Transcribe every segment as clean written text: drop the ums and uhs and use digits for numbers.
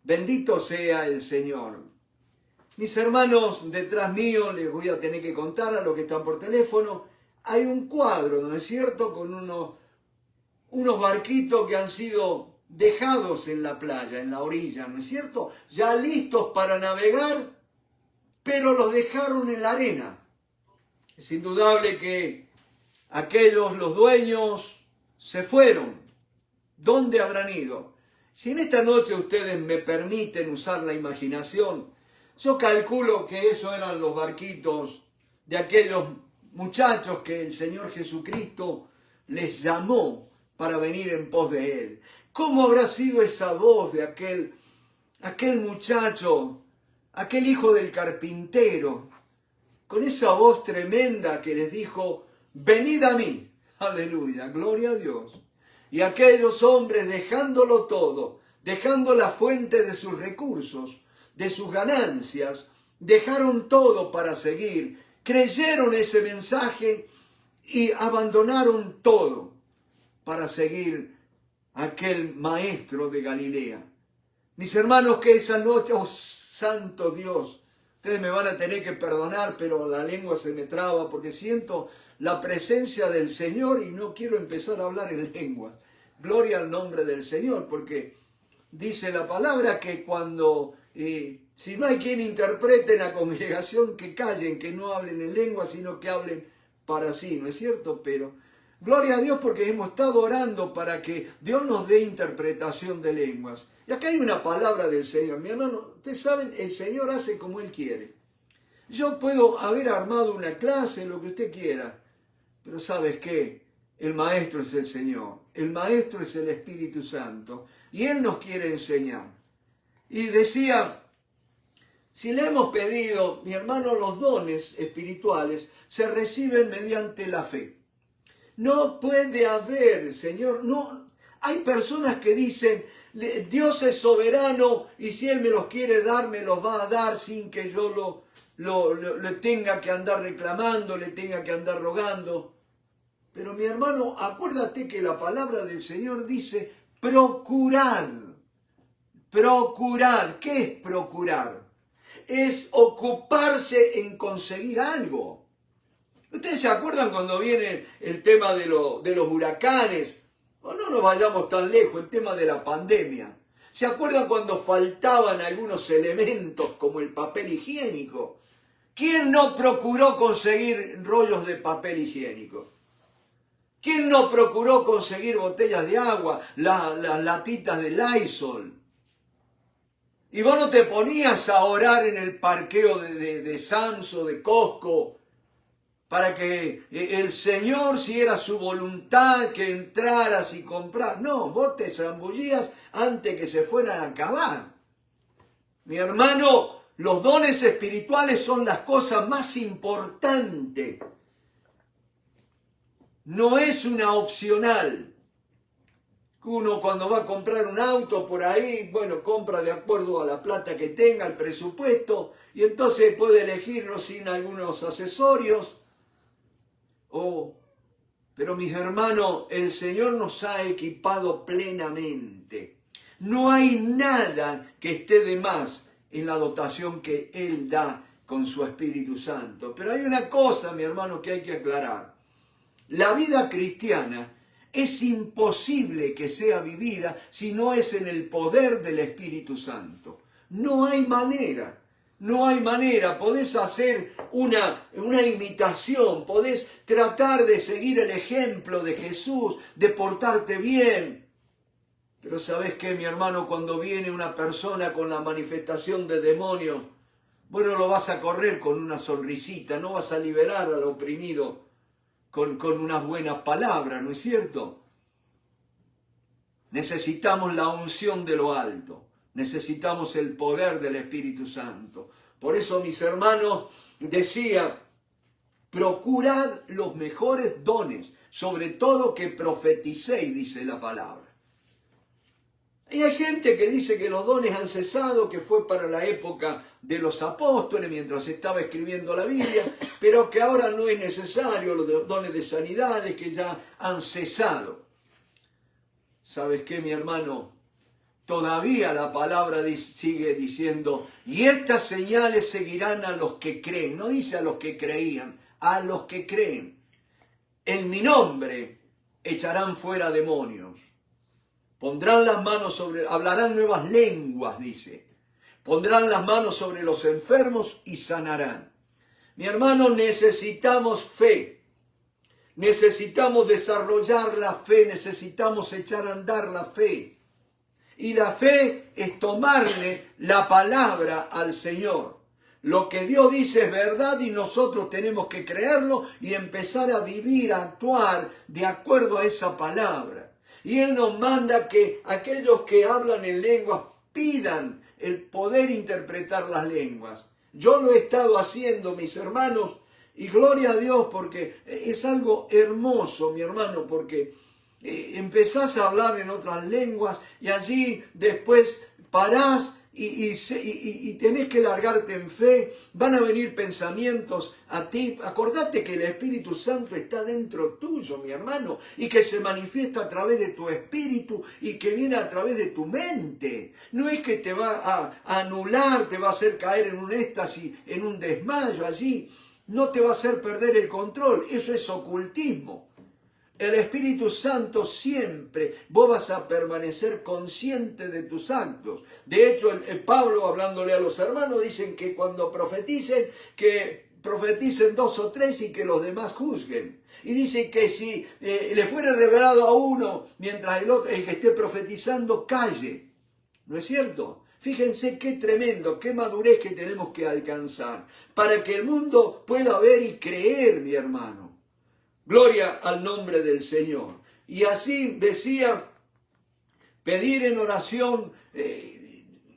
Bendito sea el Señor. Mis hermanos, detrás mío, les voy a tener que contar a los que están por teléfono, hay un cuadro, ¿no es cierto?, con unos barquitos que han sido dejados en la playa, en la orilla, ¿no es cierto?, ya listos para navegar, pero los dejaron en la arena. Es indudable que los dueños, se fueron. ¿Dónde habrán ido? Si en esta noche ustedes me permiten usar la imaginación, yo calculo que esos eran los barquitos de aquellos muchachos que el Señor Jesucristo les llamó para venir en pos de Él. ¿Cómo habrá sido esa voz de aquel muchacho, aquel hijo del carpintero, con esa voz tremenda que les dijo, venid a mí, aleluya, gloria a Dios? Y aquellos hombres dejándolo todo, dejando la fuente de sus recursos, de sus ganancias, dejaron todo para seguir, creyeron ese mensaje y abandonaron todo para seguir a aquel maestro de Galilea. Mis hermanos, que esa noche, oh santo Dios, ustedes me van a tener que perdonar, pero la lengua se me traba porque siento la presencia del Señor y no quiero empezar a hablar en lenguas. Gloria al nombre del Señor, porque dice la palabra que cuando, si no hay quien interprete en la congregación, que callen, que no hablen en lengua, sino que hablen para sí, ¿no es cierto? Pero gloria a Dios porque hemos estado orando para que Dios nos dé interpretación de lenguas. Y acá hay una palabra del Señor. Mi hermano, ustedes saben, el Señor hace como Él quiere. Yo puedo haber armado una clase, lo que usted quiera, pero ¿sabes qué? El maestro es el Señor, el maestro es el Espíritu Santo y Él nos quiere enseñar. Y decía, si le hemos pedido, mi hermano, los dones espirituales se reciben mediante la fe. No puede haber, Señor, no. Hay personas que dicen, Dios es soberano y si Él me los quiere dar, me los va a dar sin que yo le tenga que andar reclamando, le tenga que andar rogando. Pero mi hermano, acuérdate que la palabra del Señor dice, procurad. Procurad. ¿Qué es procurar? Es ocuparse en conseguir algo. ¿Ustedes se acuerdan cuando viene el tema de los huracanes? O no nos vayamos tan lejos, el tema de la pandemia. ¿Se acuerdan cuando faltaban algunos elementos como el papel higiénico? ¿Quién no procuró conseguir rollos de papel higiénico? ¿Quién no procuró conseguir botellas de agua, las latitas de Lysol? Y vos no te ponías a orar en el parqueo de Sam's o de Costco para que el Señor, si era su voluntad, que entraras y compraras. No, vos te zambullías antes que se fueran a acabar. Mi hermano, los dones espirituales son las cosas más importantes. No es una opcional. Uno cuando va a comprar un auto por ahí, bueno, compra de acuerdo a la plata que tenga, el presupuesto, y entonces puede elegirlo sin algunos accesorios. Pero mis hermanos, el Señor nos ha equipado plenamente. No hay nada que esté de más en la dotación que Él da con su Espíritu Santo. Pero hay una cosa, mi hermano, que hay que aclarar. La vida cristiana es imposible que sea vivida si no es en el poder del Espíritu Santo. No hay manera. No hay manera, podés hacer una imitación, podés tratar de seguir el ejemplo de Jesús, de portarte bien. Pero ¿sabés qué, mi hermano? Cuando viene una persona con la manifestación de demonios, bueno, lo vas a correr con una sonrisita, no vas a liberar al oprimido con unas buenas palabras, ¿no es cierto? Necesitamos la unción de lo alto. Necesitamos el poder del Espíritu Santo. Por eso, mis hermanos, decía, procurad los mejores dones, sobre todo que profeticéis, dice la palabra. Y hay gente que dice que los dones han cesado, que fue para la época de los apóstoles, mientras estaba escribiendo la Biblia, pero que ahora no es necesario, los dones de sanidades que ya han cesado. ¿Sabes qué, mi hermano? todavía la palabra sigue diciendo, y estas señales seguirán a los que creen. No dice a los que creían, a los que creen. En mi nombre echarán fuera demonios. Pondrán las manos sobre, hablarán nuevas lenguas, dice. Pondrán las manos sobre los enfermos y sanarán. Mi hermano, necesitamos fe. Necesitamos desarrollar la fe, necesitamos echar a andar la fe. Y la fe es tomarle la palabra al Señor. Lo que Dios dice es verdad y nosotros tenemos que creerlo y empezar a vivir, a actuar de acuerdo a esa palabra. Y Él nos manda que aquellos que hablan en lenguas pidan el poder interpretar las lenguas. Yo lo he estado haciendo, mis hermanos, y gloria a Dios porque es algo hermoso, mi hermano, porque empezás a hablar en otras lenguas y allí después parás y tenés que largarte en fe. Van a venir pensamientos a ti. Acordate que el Espíritu Santo está dentro tuyo, mi hermano, y que se manifiesta a través de tu espíritu y que viene a través de tu mente. No es que te va a anular, te va a hacer caer en un éxtasis, en un desmayo allí. No te va a hacer perder el control. Eso es ocultismo. El Espíritu Santo siempre, vos vas a permanecer consciente de tus actos. De hecho, el Pablo, hablándole a los hermanos, dicen que cuando profeticen, que profeticen 2 o 3 y que los demás juzguen. Y dice que si le fuera revelado a uno, mientras el que esté profetizando, calle. ¿No es cierto? Fíjense qué tremendo, qué madurez que tenemos que alcanzar para que el mundo pueda ver y creer, mi hermano. Gloria al nombre del Señor. Y así decía, pedir en oración,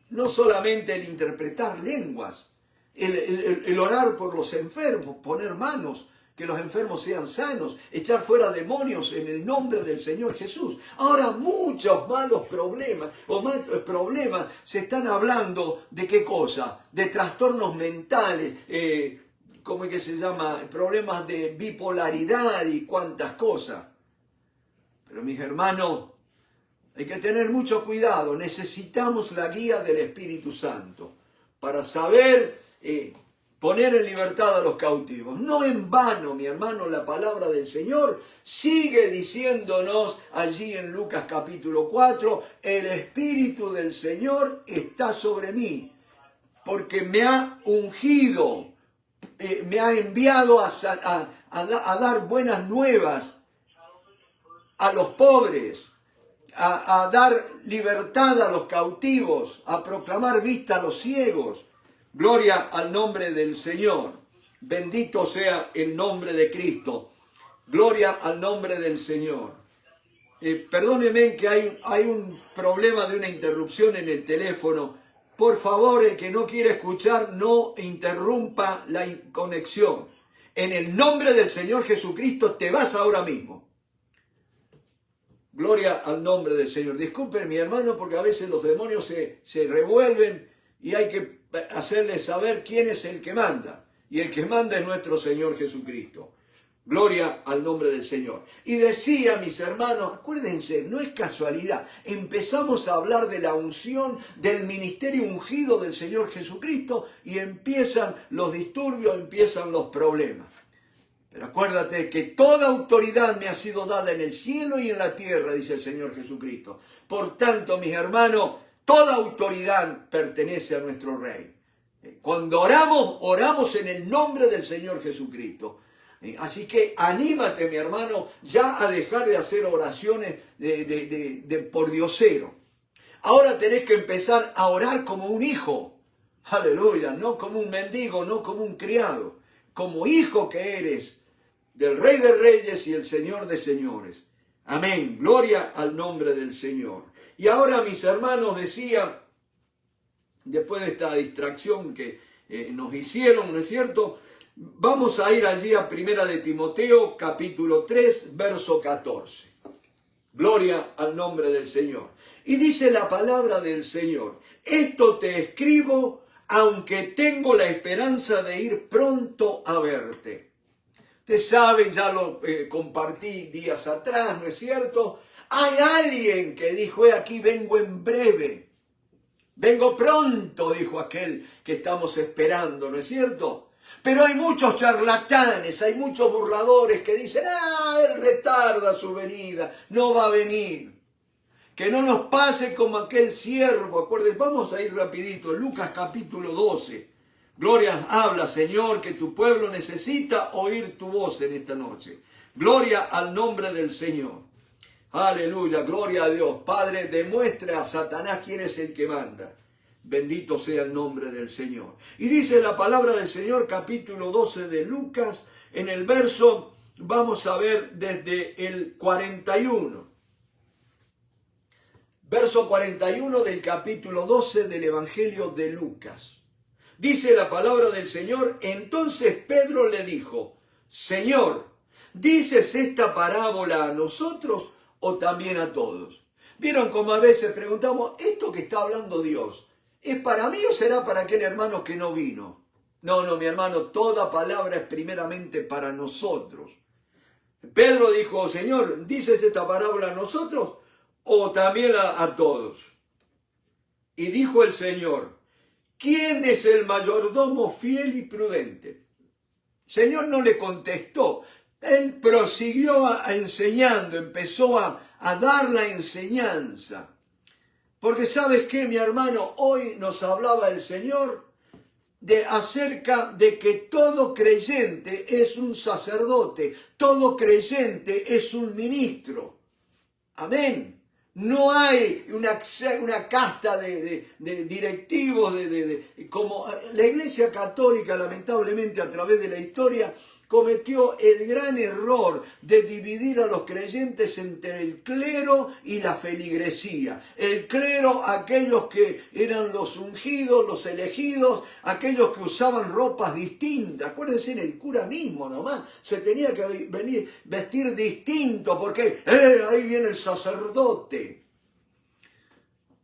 no solamente el interpretar lenguas, el orar por los enfermos, poner manos, que los enfermos sean sanos, echar fuera demonios en el nombre del Señor Jesús. Ahora muchos malos problemas, problemas se están hablando de qué cosa, de trastornos mentales, ¿cómo es que se llama? Problemas de bipolaridad y cuantas cosas. Pero mis hermanos, hay que tener mucho cuidado. Necesitamos la guía del Espíritu Santo para saber poner en libertad a los cautivos. No en vano, mi hermano, la palabra del Señor sigue diciéndonos allí en Lucas capítulo 4, el Espíritu del Señor está sobre mí, porque me ha ungido, me ha enviado a dar buenas nuevas a los pobres, a dar libertad a los cautivos, a proclamar vista a los ciegos. Gloria al nombre del Señor. Bendito sea el nombre de Cristo. Gloria al nombre del Señor. Perdónenme que hay un problema de una interrupción en el teléfono. Por favor, el que no quiere escuchar, no interrumpa la conexión. En el nombre del Señor Jesucristo te vas ahora mismo. Gloria al nombre del Señor. Disculpen, mi hermano, porque a veces los demonios se revuelven y hay que hacerles saber quién es el que manda. Y el que manda es nuestro Señor Jesucristo. Gloria al nombre del Señor. Y decía, mis hermanos, acuérdense, no es casualidad. Empezamos a hablar de la unción, del ministerio ungido del Señor Jesucristo y empiezan los disturbios, empiezan los problemas. Pero acuérdate que toda autoridad me ha sido dada en el cielo y en la tierra, dice el Señor Jesucristo. Por tanto, mis hermanos, toda autoridad pertenece a nuestro Rey. Cuando oramos, oramos en el nombre del Señor Jesucristo. Así que anímate, mi hermano, ya a dejar de hacer oraciones de por diosero. Ahora tenés que empezar a orar como un hijo. Aleluya, no como un mendigo, no como un criado. Como hijo que eres del Rey de Reyes y el Señor de Señores. Amén. Gloria al nombre del Señor. Y ahora, mis hermanos, decía, después de esta distracción que nos hicieron, ¿no es cierto? Vamos a ir allí a 1 de Timoteo, capítulo 3, verso 14. Gloria al nombre del Señor. Y dice la palabra del Señor: esto te escribo, aunque tengo la esperanza de ir pronto a verte. Ustedes saben, ya lo compartí días atrás, ¿no es cierto? Hay alguien que dijo, he aquí, vengo en breve. Vengo pronto, dijo aquel que estamos esperando, ¿no es cierto? Pero hay muchos charlatanes, hay muchos burladores que dicen, él retarda su venida, no va a venir. Que no nos pase como aquel siervo. Acuérdense, vamos a ir rapidito, Lucas capítulo 12. Gloria, habla, Señor, que tu pueblo necesita oír tu voz en esta noche. Gloria al nombre del Señor. Aleluya, gloria a Dios. Padre, demuestre a Satanás quién es el que manda. Bendito sea el nombre del Señor. Y dice la palabra del Señor, capítulo 12 de Lucas, en el verso, vamos a ver desde el 41. Verso 41 del capítulo 12 del Evangelio de Lucas. Dice la palabra del Señor, entonces Pedro le dijo, Señor, ¿dices esta parábola a nosotros o también a todos? ¿Vieron como a veces preguntamos, esto que está hablando Dios, ¿es para mí o será para aquel hermano que no vino? No, mi hermano, toda palabra es primeramente para nosotros. Pedro dijo, Señor, ¿dices esta parábola a nosotros o también a todos? Y dijo el Señor, ¿quién es el mayordomo fiel y prudente? El Señor no le contestó. Él prosiguió enseñando, empezó a dar la enseñanza. Porque ¿sabes qué, mi hermano? Hoy nos hablaba el Señor acerca de que todo creyente es un sacerdote, todo creyente es un ministro. Amén. No hay una casta de directivos, como la Iglesia Católica, lamentablemente, a través de la historia, cometió el gran error de dividir a los creyentes entre el clero y la feligresía. El clero, aquellos que eran los ungidos, los elegidos, aquellos que usaban ropas distintas. Acuérdense, en el cura mismo nomás se tenía que vestir distinto porque ahí viene el sacerdote.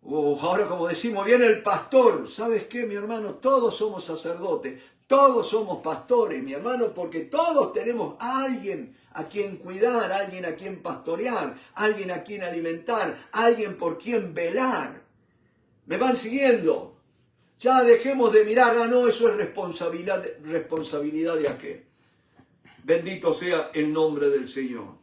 Ahora, como decimos, viene el pastor. ¿Sabes qué, mi hermano? Todos somos sacerdotes. Todos somos pastores, mi hermano, porque todos tenemos a alguien a quien cuidar, a alguien a quien pastorear, a alguien a quien alimentar, a alguien por quien velar. ¿Me van siguiendo? Ya dejemos de mirar, no, eso es responsabilidad de aquel. Bendito sea el nombre del Señor.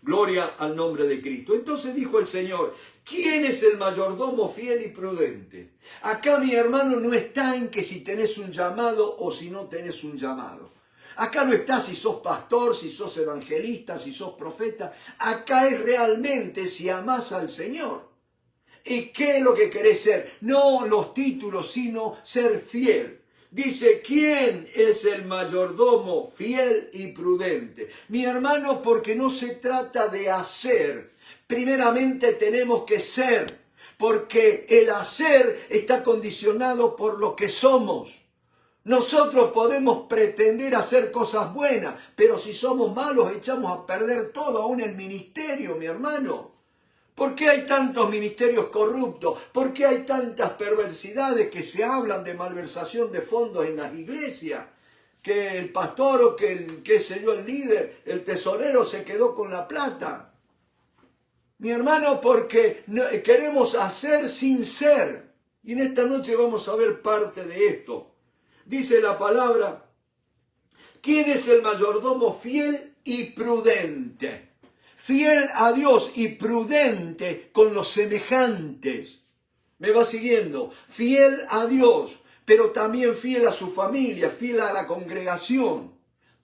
Gloria al nombre de Cristo. Entonces dijo el Señor, ¿quién es el mayordomo fiel y prudente? Acá, mi hermano, no está en que si tenés un llamado o si no tenés un llamado. Acá no está si sos pastor, si sos evangelista, si sos profeta. Acá es realmente si amás al Señor. ¿Y qué es lo que querés ser? No los títulos, sino ser fiel. Dice, ¿quién es el mayordomo fiel y prudente? Mi hermano, porque no se trata de hacer. Primeramente tenemos que ser, porque el hacer está condicionado por lo que somos. Nosotros podemos pretender hacer cosas buenas, pero si somos malos echamos a perder todo, aún el ministerio, mi hermano. ¿Por qué hay tantos ministerios corruptos? ¿Por qué hay tantas perversidades que se hablan de malversación de fondos en las iglesias? Que el pastor o que el líder, el tesorero se quedó con la plata. Mi hermano, porque queremos hacer sin ser. Y en esta noche vamos a ver parte de esto. Dice la palabra, ¿quién es el mayordomo fiel y prudente? Fiel a Dios y prudente con los semejantes. ¿Me va siguiendo? Fiel a Dios, pero también fiel a su familia, fiel a la congregación.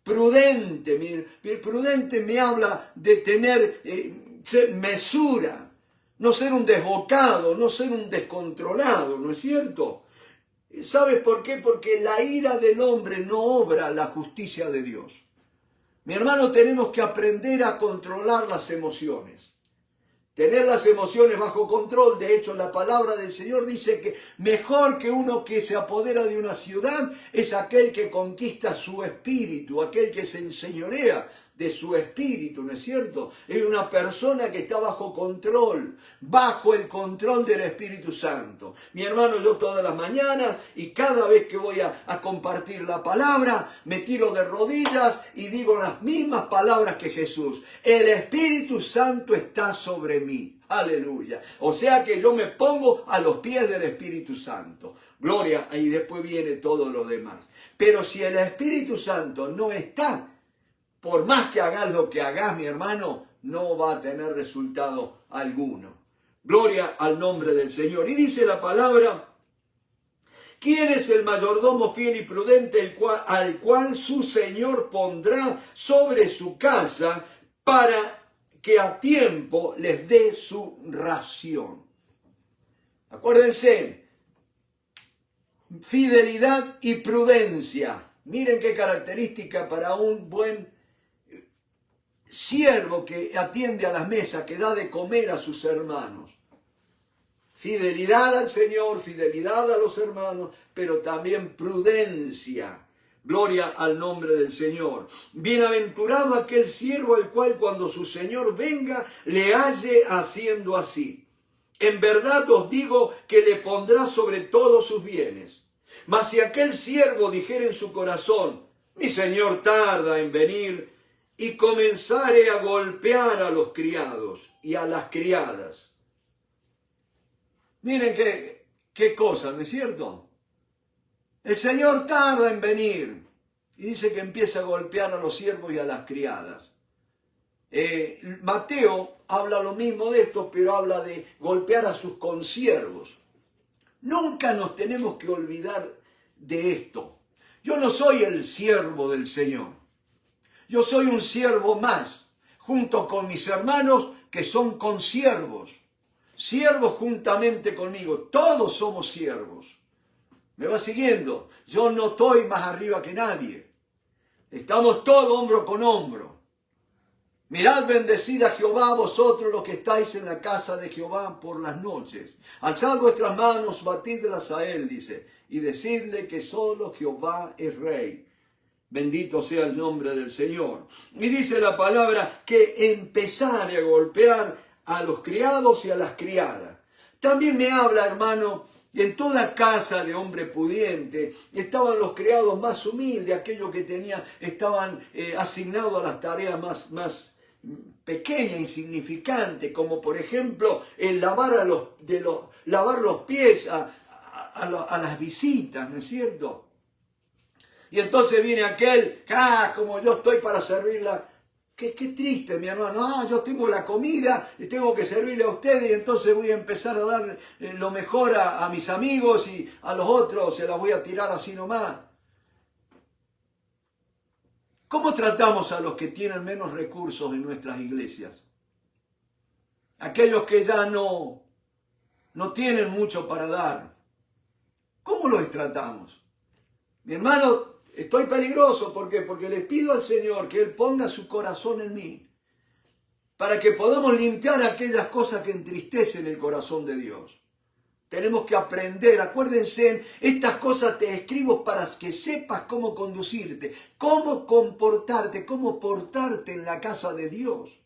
Prudente, prudente me habla de tener mesura, no ser un desbocado, no ser un descontrolado, ¿no es cierto? ¿Sabes por qué? Porque la ira del hombre no obra la justicia de Dios. Mi hermano, tenemos que aprender a controlar las emociones. Tener las emociones bajo control. De hecho, la palabra del Señor dice que mejor que uno que se apodera de una ciudad es aquel que conquista su espíritu, aquel que se enseñorea de su espíritu, ¿no es cierto? Es una persona que está bajo control, bajo el control del Espíritu Santo. Mi hermano, yo todas las mañanas y cada vez que voy a compartir la palabra, me tiro de rodillas y digo las mismas palabras que Jesús. El Espíritu Santo está sobre mí. Aleluya. O sea que yo me pongo a los pies del Espíritu Santo. Gloria, y después viene todo lo demás. Pero si el Espíritu Santo no está, por más que hagas lo que hagas, mi hermano, no va a tener resultado alguno. Gloria al nombre del Señor. Y dice la palabra, ¿quién es el mayordomo fiel y prudente al cual su Señor pondrá sobre su casa para que a tiempo les dé su ración? Acuérdense, fidelidad y prudencia. Miren qué característica para un buen siervo que atiende a las mesas, que da de comer a sus hermanos. Fidelidad al Señor, fidelidad a los hermanos, pero también prudencia. Gloria al nombre del Señor. Bienaventurado aquel siervo al cual cuando su Señor venga le halle haciendo así. En verdad os digo que le pondrá sobre todos sus bienes. Mas si aquel siervo dijere en su corazón, mi Señor tarda en venir, y comenzare a golpear a los criados y a las criadas. Miren qué cosa, ¿no es cierto? El Señor tarda en venir. Y dice que empieza a golpear a los siervos y a las criadas. Mateo habla lo mismo de esto, pero habla de golpear a sus consiervos. Nunca nos tenemos que olvidar de esto. Yo no soy el siervo del Señor. Yo soy un siervo más, junto con mis hermanos que son consiervos. Siervos juntamente conmigo. Todos somos siervos. ¿Me va siguiendo? Yo no estoy más arriba que nadie. Estamos todos hombro con hombro. Mirad, bendecid a Jehová vosotros los que estáis en la casa de Jehová por las noches. Alzad vuestras manos, batidlas a él, dice, y decidle que solo Jehová es rey. Bendito sea el nombre del Señor. Y dice la palabra que empezare a golpear a los criados y a las criadas. También me habla, hermano, en toda casa de hombre pudiente estaban los criados más humildes, aquellos que estaban asignados a las tareas más pequeñas, insignificantes, como por ejemplo el lavar los pies a las visitas, ¿no es cierto? Y entonces viene aquel, como yo estoy para servirla. Qué triste, mi hermano. Yo tengo la comida y tengo que servirle a ustedes y entonces voy a empezar a dar lo mejor a mis amigos y a los otros se las voy a tirar así nomás. ¿Cómo tratamos a los que tienen menos recursos en nuestras iglesias? Aquellos que ya no tienen mucho para dar. ¿Cómo los tratamos? Mi hermano, estoy peligroso. ¿Por qué? Porque le pido al Señor que Él ponga su corazón en mí para que podamos limpiar aquellas cosas que entristecen el corazón de Dios. Tenemos que aprender, acuérdense, estas cosas te escribo para que sepas cómo conducirte, cómo comportarte, cómo portarte en la casa de Dios.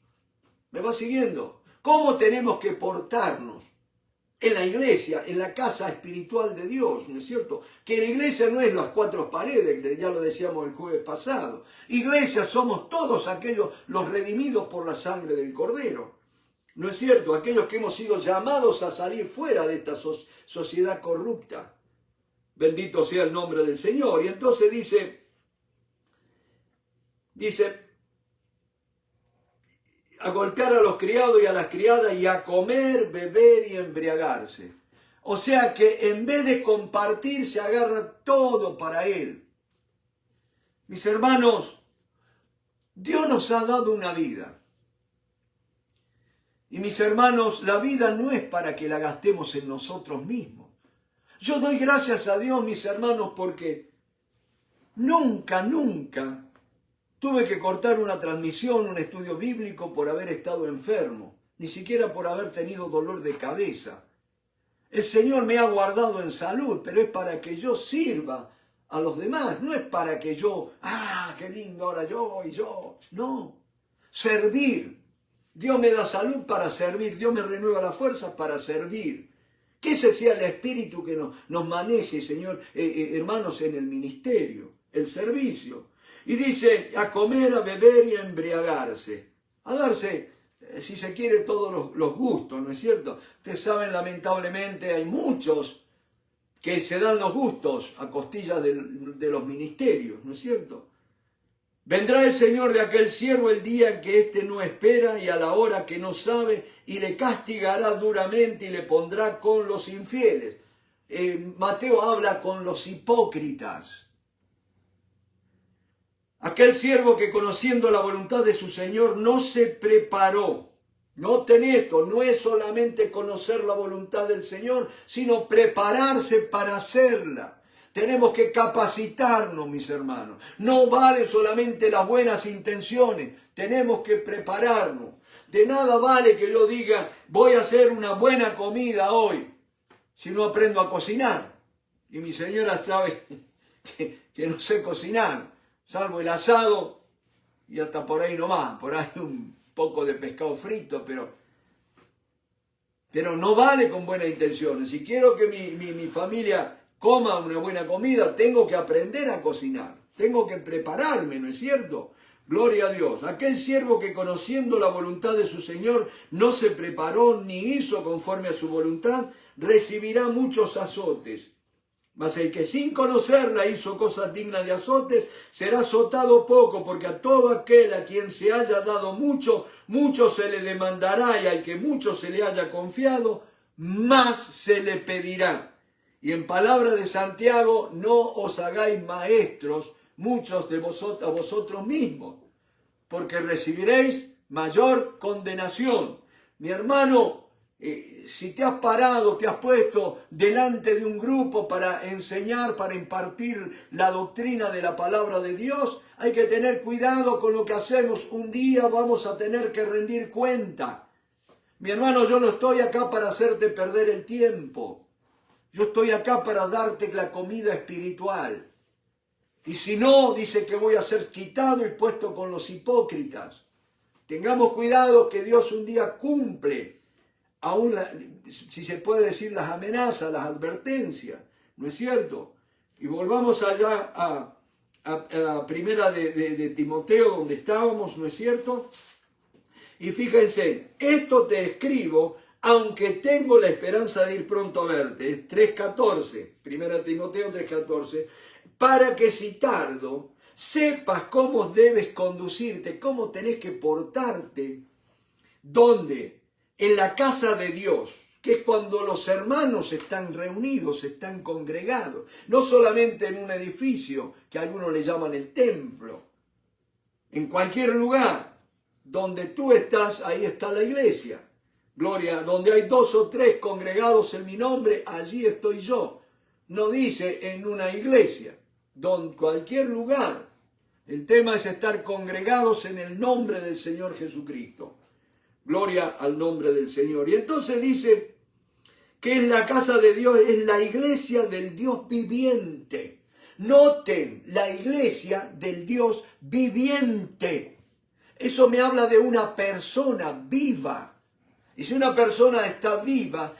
¿Me va siguiendo? ¿Cómo tenemos que portarnos en la iglesia, en la casa espiritual de Dios? ¿No es cierto? Que la iglesia no es las cuatro paredes, ya lo decíamos el jueves pasado. Iglesia somos todos aquellos, los redimidos por la sangre del Cordero. ¿No es cierto? Aquellos que hemos sido llamados a salir fuera de esta sociedad corrupta. Bendito sea el nombre del Señor. Y entonces dice, a golpear a los criados y a las criadas y a comer, beber y embriagarse. O sea que en vez de compartir se agarra todo para él. Mis hermanos, Dios nos ha dado una vida. Y mis hermanos, la vida no es para que la gastemos en nosotros mismos. Yo doy gracias a Dios, mis hermanos, porque nunca tuve que cortar una transmisión, un estudio bíblico por haber estado enfermo, ni siquiera por haber tenido dolor de cabeza. El Señor me ha guardado en salud, pero es para que yo sirva a los demás, no es para que yo, qué lindo ahora yo y yo. No, servir. Dios me da salud para servir, Dios me renueva las fuerzas para servir. Que ese sea el espíritu que nos maneje, Señor, hermanos, en el ministerio, el servicio. Y dice, a comer, a beber y a embriagarse. A darse, si se quiere, todos los gustos, ¿no es cierto? Ustedes saben, lamentablemente, hay muchos que se dan los gustos a costillas de los ministerios, ¿no es cierto? Vendrá el Señor de aquel siervo el día en que éste no espera y a la hora que no sabe, y le castigará duramente y le pondrá con los infieles. Mateo habla con los hipócritas. Aquel siervo que conociendo la voluntad de su Señor no se preparó. Noten esto, no es solamente conocer la voluntad del Señor, sino prepararse para hacerla. Tenemos que capacitarnos, mis hermanos. No vale solamente las buenas intenciones, tenemos que prepararnos. De nada vale que yo diga, voy a hacer una buena comida hoy, si no aprendo a cocinar. Y mi señora sabe que no sé cocinar, salvo el asado y hasta por ahí nomás, por ahí un poco de pescado frito, pero no vale con buenas intenciones. Si quiero que mi familia coma una buena comida, tengo que aprender a cocinar, tengo que prepararme, ¿no es cierto? Gloria a Dios. Aquel siervo que conociendo la voluntad de su Señor no se preparó ni hizo conforme a su voluntad, recibirá muchos azotes. Mas el que sin conocerla hizo cosas dignas de azotes, será azotado poco, porque a todo aquel a quien se haya dado mucho, mucho se le demandará, y al que mucho se le haya confiado, más se le pedirá. Y en palabra de Santiago, no os hagáis maestros muchos de vosotros mismos, porque recibiréis mayor condenación. Mi hermano, si te has parado, te has puesto delante de un grupo para enseñar, para impartir la doctrina de la palabra de Dios, hay que tener cuidado con lo que hacemos. Un día vamos a tener que rendir cuenta. Mi hermano, yo no estoy acá para hacerte perder el tiempo. Yo estoy acá para darte la comida espiritual. Y si no, dice que voy a ser quitado y puesto con los hipócritas. Tengamos cuidado que Dios un día cumple, aún si se puede decir, las amenazas, las advertencias. ¿No es cierto? Y volvamos allá a primera de Timoteo, donde estábamos, ¿no es cierto? Y fíjense, esto te escribo, aunque tengo la esperanza de ir pronto a verte. 3:14, primera de Timoteo 3:14. Para que si tardo, sepas cómo debes conducirte, cómo tenés que portarte. ¿Dónde? En la casa de Dios, que es cuando los hermanos están reunidos, están congregados. No solamente en un edificio, que algunos le llaman el templo. En cualquier lugar donde tú estás, ahí está la iglesia. Gloria, donde hay 2 o 3 congregados en mi nombre, allí estoy yo. No dice en una iglesia. Cualquier lugar. El tema es estar congregados en el nombre del Señor Jesucristo. Gloria al nombre del Señor. Y entonces dice que en la casa de Dios es la iglesia del Dios viviente. Noten, la iglesia del Dios viviente. Eso me habla de una persona viva. Y si una persona está viva,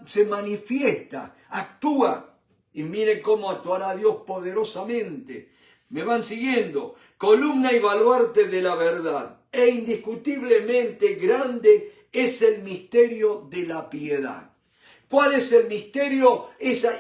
se manifiesta, actúa. Y miren cómo actuará Dios poderosamente. Me van siguiendo. Columna y baluarte de la verdad. E indiscutiblemente grande es el misterio de la piedad. ¿Cuál es el misterio?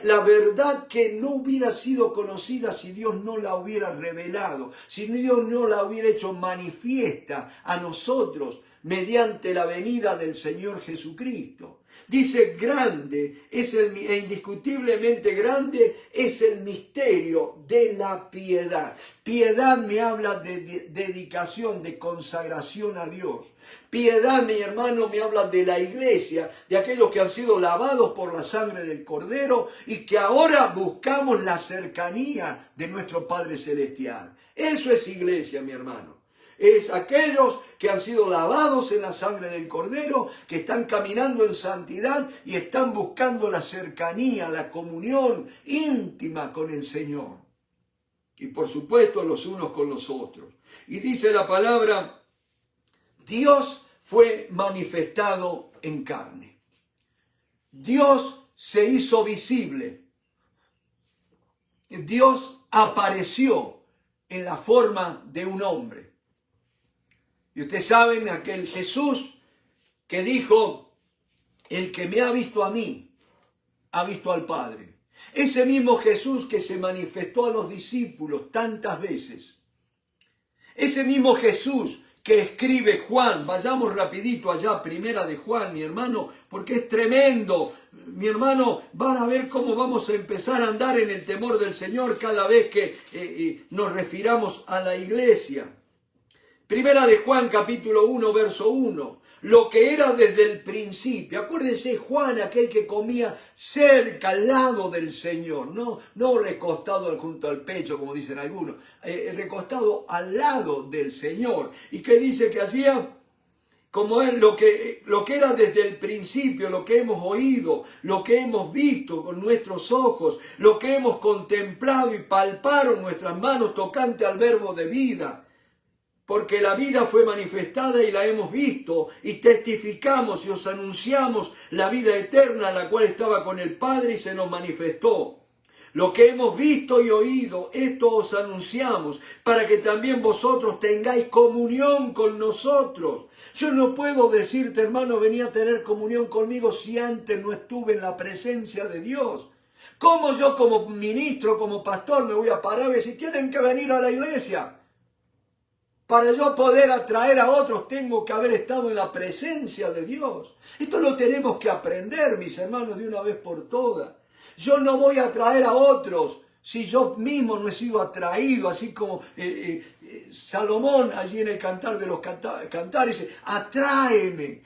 La verdad que no hubiera sido conocida si Dios no la hubiera revelado, si Dios no la hubiera hecho manifiesta a nosotros mediante la venida del Señor Jesucristo. Dice grande, e indiscutiblemente grande es el misterio de la piedad. Piedad me habla de dedicación, de consagración a Dios. Piedad, mi hermano, me habla de la iglesia, de aquellos que han sido lavados por la sangre del Cordero y que ahora buscamos la cercanía de nuestro Padre Celestial. Eso es iglesia, mi hermano. Es aquellos que han sido lavados en la sangre del Cordero, que están caminando en santidad y están buscando la cercanía, la comunión íntima con el Señor. Y por supuesto los unos con los otros. Y dice la palabra Dios fue manifestado en carne. Dios se hizo visible. Dios apareció en la forma de un hombre. Y ustedes saben, aquel Jesús que dijo, el que me ha visto a mí, ha visto al Padre. Ese mismo Jesús que se manifestó a los discípulos tantas veces. Ese mismo Jesús que escribe Juan. Vayamos rapidito allá, primera de Juan, mi hermano, porque es tremendo. Mi hermano, van a ver cómo vamos a empezar a andar en el temor del Señor cada vez que nos refiramos a la iglesia. Primera de Juan, capítulo 1, verso 1. Lo que era desde el principio. Acuérdense, Juan, aquel que comía cerca, al lado del Señor. No recostado junto al pecho, como dicen algunos. Recostado al lado del Señor. ¿Y qué dice que hacía? Como él, lo que era desde el principio, lo que hemos oído, lo que hemos visto con nuestros ojos, lo que hemos contemplado y palparon nuestras manos tocante al verbo de vida. Porque la vida fue manifestada y la hemos visto, y testificamos y os anunciamos la vida eterna, la cual estaba con el Padre y se nos manifestó. Lo que hemos visto y oído, esto os anunciamos, para que también vosotros tengáis comunión con nosotros. Yo no puedo decirte, hermano, vení a tener comunión conmigo si antes no estuve en la presencia de Dios. ¿Cómo yo como ministro, como pastor, me voy a parar y decir, tienen que venir a la iglesia? Para yo poder atraer a otros tengo que haber estado en la presencia de Dios. Esto lo tenemos que aprender, mis hermanos, de una vez por todas. Yo no voy a atraer a otros si yo mismo no he sido atraído, así como Salomón allí en el Cantar de los Cantares dice, atráeme,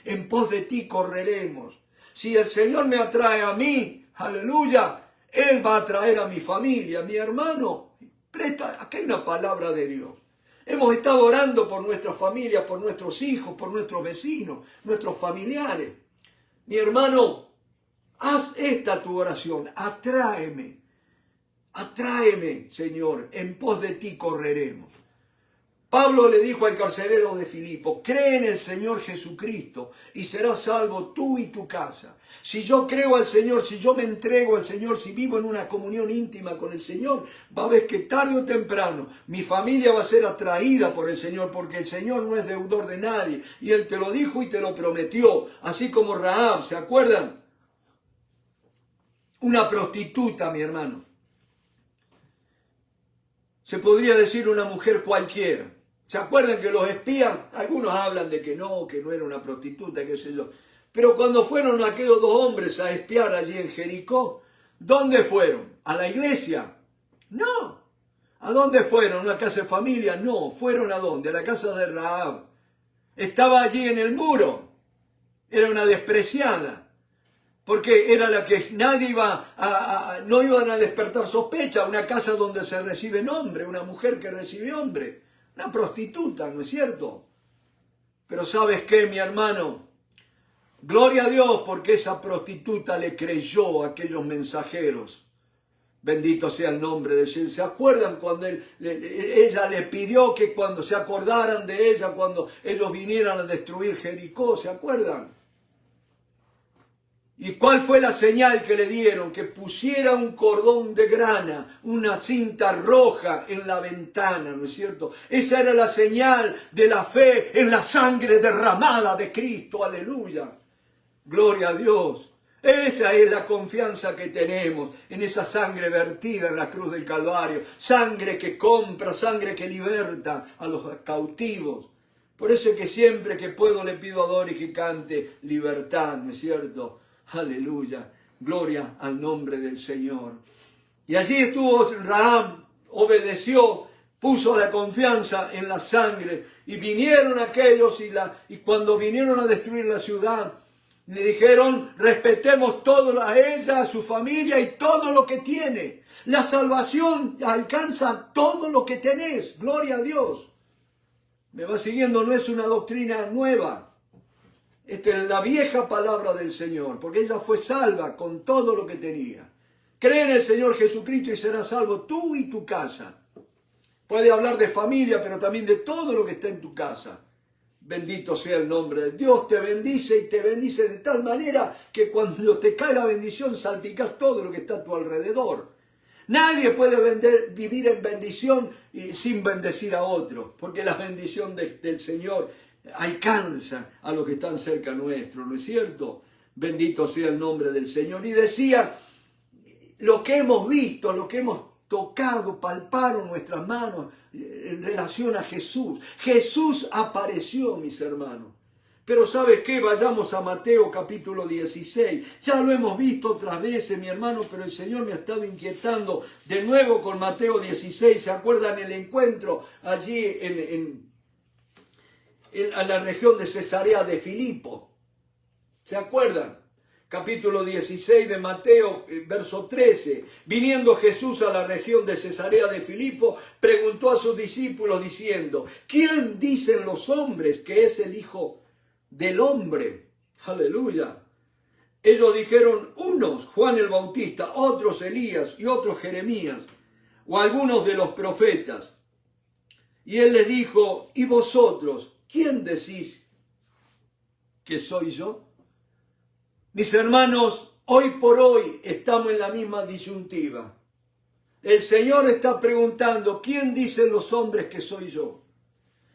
en pos de ti correremos. Si el Señor me atrae a mí, aleluya, Él va a atraer a mi familia, mi hermano. Aquí hay una palabra de Dios. Hemos estado orando por nuestras familias, por nuestros hijos, por nuestros vecinos, nuestros familiares. Mi hermano, haz esta tu oración. Atráeme, Señor, en pos de ti correremos. Pablo le dijo al carcelero de Filipo, cree en el Señor Jesucristo y serás salvo tú y tu casa. Si yo creo al Señor, si yo me entrego al Señor, si vivo en una comunión íntima con el Señor, va a ver que tarde o temprano mi familia va a ser atraída por el Señor, porque el Señor no es deudor de nadie. Y Él te lo dijo y te lo prometió, así como Rahab, ¿se acuerdan? Una prostituta, mi hermano. Se podría decir una mujer cualquiera. ¿Se acuerdan que los espías, algunos hablan de que no era una prostituta, qué sé yo? Pero cuando fueron aquellos dos hombres a espiar allí en Jericó, ¿dónde fueron? ¿A la iglesia? No. ¿A dónde fueron? ¿A una casa de familia? No. ¿Fueron a dónde? A la casa de Rahab. Estaba allí en el muro. Era una despreciada. Porque era la que nadie no iban a despertar sospecha. Una casa donde se reciben hombres, una mujer que recibe hombre. Una prostituta, ¿no es cierto? Pero ¿sabes qué, mi hermano? Gloria a Dios porque esa prostituta le creyó a aquellos mensajeros. Bendito sea el nombre del Señor. ¿Se acuerdan cuando ella le pidió que cuando se acordaran de ella, cuando ellos vinieran a destruir Jericó? ¿Se acuerdan? ¿Y cuál fue la señal que le dieron? Que pusiera un cordón de grana, una cinta roja en la ventana, ¿no es cierto? Esa era la señal de la fe en la sangre derramada de Cristo, aleluya. Gloria a Dios. Esa es la confianza que tenemos en esa sangre vertida en la cruz del Calvario. Sangre que compra, sangre que liberta a los cautivos. Por eso es que siempre que puedo le pido a Doris que cante libertad, ¿no es cierto? Aleluya, gloria al nombre del Señor. Y allí estuvo Rahab, obedeció, puso la confianza en la sangre. Y vinieron aquellos y cuando vinieron a destruir la ciudad, le dijeron, respetemos todo a ella, a su familia y todo lo que tiene. La salvación alcanza todo lo que tenés, gloria a Dios. Me va siguiendo, no es una doctrina nueva. Esta es la vieja palabra del Señor, porque ella fue salva con todo lo que tenía. Cree en el Señor Jesucristo y serás salvo tú y tu casa. Puede hablar de familia, pero también de todo lo que está en tu casa. Bendito sea el nombre de Dios. Te bendice y te bendice de tal manera que cuando te cae la bendición salpicas todo lo que está a tu alrededor. Nadie puede vivir en bendición sin bendecir a otro, porque la bendición del Señor alcanza a los que están cerca nuestro, ¿no es cierto? Bendito sea el nombre del Señor. Y decía, lo que hemos visto, lo que hemos tocado, palparon nuestras manos en relación a Jesús. Jesús apareció, mis hermanos. Pero ¿sabes qué? Vayamos a Mateo capítulo 16. Ya lo hemos visto otras veces, mi hermano, pero el Señor me ha estado inquietando de nuevo con Mateo 16. ¿Se acuerdan el encuentro allí en la región de Cesarea de Filipo? ¿Se acuerdan? Capítulo 16 de Mateo, verso 13. Viniendo Jesús a la región de Cesarea de Filipo, preguntó a sus discípulos diciendo, ¿quién dicen los hombres que es el Hijo del Hombre? Aleluya. Ellos dijeron, unos Juan el Bautista, otros Elías y otros Jeremías, o algunos de los profetas. Y él les dijo, ¿y vosotros, quién decís que soy yo? Mis hermanos, hoy por hoy estamos en la misma disyuntiva. El Señor está preguntando, ¿quién dicen los hombres que soy yo?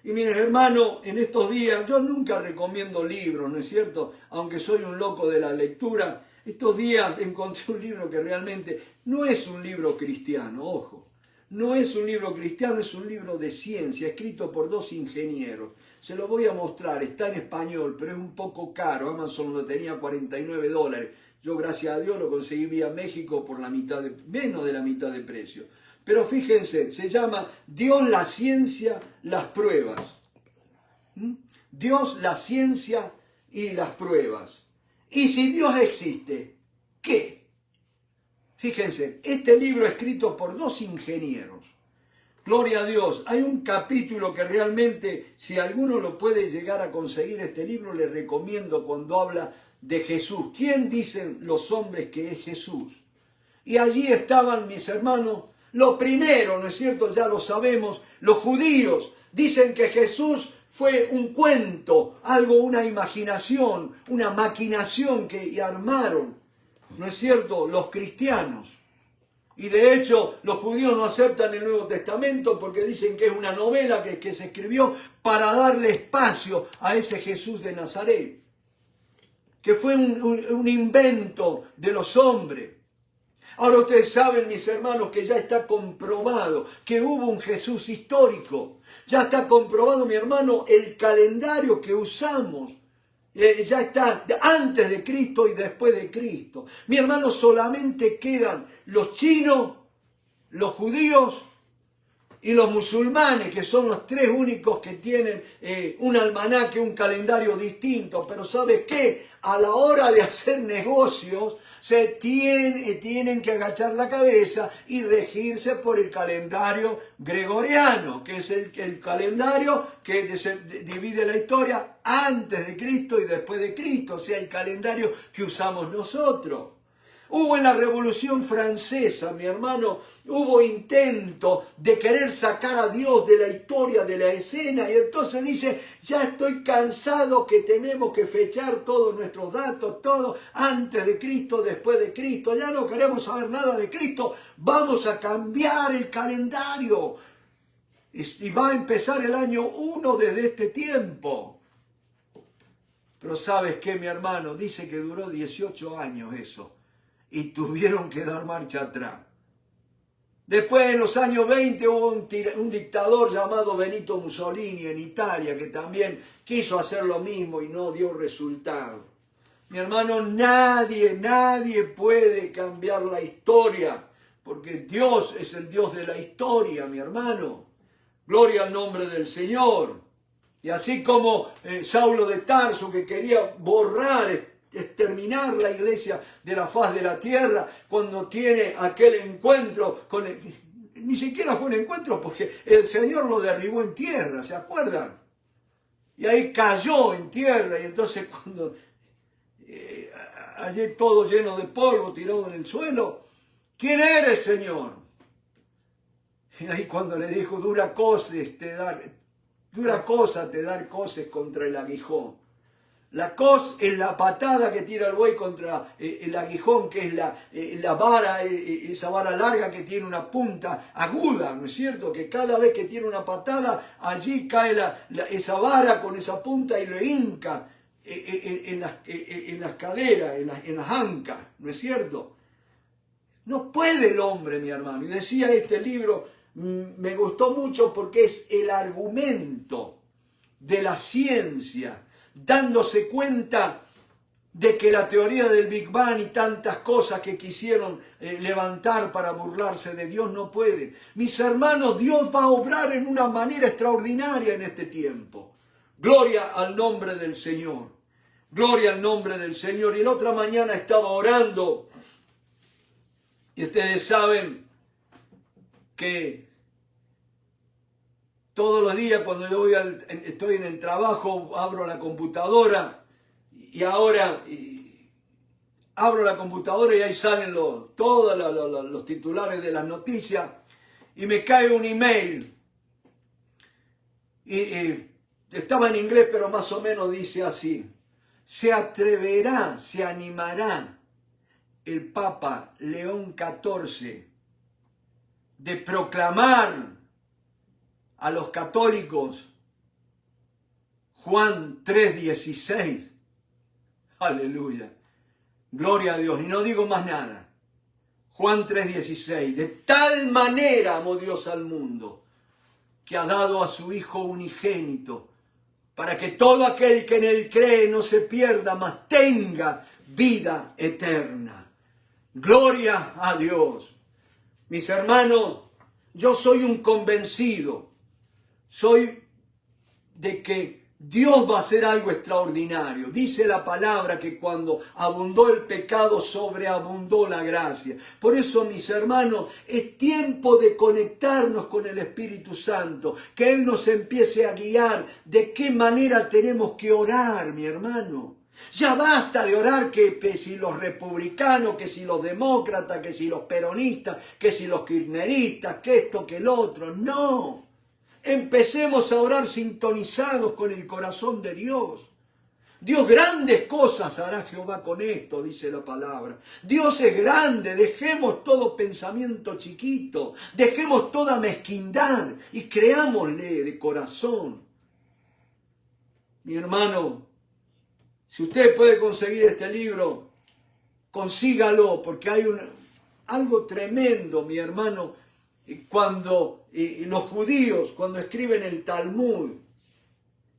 Y mis hermanos, en estos días, yo nunca recomiendo libros, ¿no es cierto? Aunque soy un loco de la lectura, estos días encontré un libro que realmente no es un libro cristiano, ojo. No es un libro cristiano, es un libro de ciencia, escrito por dos ingenieros. Se lo voy a mostrar, está en español, pero es un poco caro. Amazon lo tenía $49. Yo, gracias a Dios, lo conseguí vía México por menos de la mitad de precio. Pero fíjense, se llama Dios, la ciencia, las pruebas. Dios, la ciencia y las pruebas. Y si Dios existe, ¿qué? Fíjense, este libro escrito por dos ingenieros. Gloria a Dios. Hay un capítulo que realmente, si alguno lo puede llegar a conseguir, este libro le recomiendo cuando habla de Jesús. ¿Quién dicen los hombres que es Jesús? Y allí estaban, mis hermanos, lo primero, ¿no es cierto? Ya lo sabemos, los judíos dicen que Jesús fue un cuento, algo, una imaginación, una maquinación que armaron, ¿no es cierto?, los cristianos. Y de hecho, los judíos no aceptan el Nuevo Testamento porque dicen que es una novela que se escribió para darle espacio a ese Jesús de Nazaret, que fue un invento de los hombres. Ahora ustedes saben, mis hermanos, que ya está comprobado que hubo un Jesús histórico. Ya está comprobado, mi hermano, el calendario que usamos. Ya está antes de Cristo y después de Cristo. Mi hermano, solamente quedan los chinos, los judíos y los musulmanes, que son los tres únicos que tienen un almanaque, un calendario distinto. Pero ¿sabes qué? A la hora de hacer negocios, tienen que agachar la cabeza y regirse por el calendario gregoriano, que es el calendario que divide la historia antes de Cristo y después de Cristo, o sea, el calendario que usamos nosotros. Hubo en la Revolución Francesa, mi hermano, hubo intento de querer sacar a Dios de la historia, de la escena, y entonces dice, ya estoy cansado que tenemos que fechar todos nuestros datos, todo antes de Cristo, después de Cristo, ya no queremos saber nada de Cristo, vamos a cambiar el calendario. Y va a empezar el año 1 desde este tiempo. Pero ¿sabes qué, mi hermano? Dice que duró 18 años eso. Y tuvieron que dar marcha atrás. Después, en los años 20, hubo un dictador llamado Benito Mussolini en Italia, que también quiso hacer lo mismo y no dio resultado. Mi hermano, nadie puede cambiar la historia, porque Dios es el Dios de la historia, mi hermano. Gloria al nombre del Señor. Y así como Saulo de Tarso, que quería exterminar la iglesia de la faz de la tierra, cuando tiene aquel encuentro con ni siquiera fue un encuentro porque el Señor lo derribó en tierra, ¿se acuerdan? Y ahí cayó en tierra, y entonces cuando allí todo lleno de polvo, tirado en el suelo, ¿quién eres, Señor? Y ahí cuando le dijo, dura cosa dar Dura cosa te dar coces contra el aguijón. La cos es la patada que tira el buey contra el aguijón, que es la vara, esa vara larga que tiene una punta aguda, ¿no es cierto? Que cada vez que tiene una patada, allí cae esa vara con esa punta y lo hinca en las caderas, en las ancas, ¿no es cierto? No puede el hombre, mi hermano. Y decía este libro, me gustó mucho porque es el argumento de la ciencia, dándose cuenta de que la teoría del Big Bang y tantas cosas que quisieron levantar para burlarse de Dios no pueden. Mis hermanos, Dios va a obrar en una manera extraordinaria en este tiempo. Gloria al nombre del Señor. Gloria al nombre del Señor. Y la otra mañana estaba orando. Y ustedes saben que todos los días cuando yo estoy en el trabajo, abro la computadora y ahora abro la computadora y ahí salen todos los titulares de las noticias y me cae un email. Y estaba en inglés, pero más o menos dice así: se atreverá, se animará el Papa León XIV de proclamar a los católicos Juan 3:16. Aleluya. Gloria a Dios. Y no digo más nada. Juan 3:16. De tal manera amó Dios al mundo que ha dado a su Hijo unigénito para que todo aquel que en él cree no se pierda, mas tenga vida eterna. Gloria a Dios. Mis hermanos, yo soy un convencido. Soy de que Dios va a hacer algo extraordinario. Dice la palabra que cuando abundó el pecado, sobreabundó la gracia. Por eso, mis hermanos, es tiempo de conectarnos con el Espíritu Santo. Que Él nos empiece a guiar de qué manera tenemos que orar, mi hermano. Ya basta de orar que si los republicanos, que si los demócratas, que si los peronistas, que si los kirchneristas, que esto, que el otro. No. Empecemos a orar sintonizados con el corazón de Dios. Dios grandes cosas hará Jehová con esto, dice la palabra. Dios es grande, dejemos todo pensamiento chiquito, dejemos toda mezquindad y creámosle de corazón. Mi hermano, si usted puede conseguir este libro, consígalo, porque hay algo tremendo, mi hermano, cuando los judíos, cuando escriben el Talmud,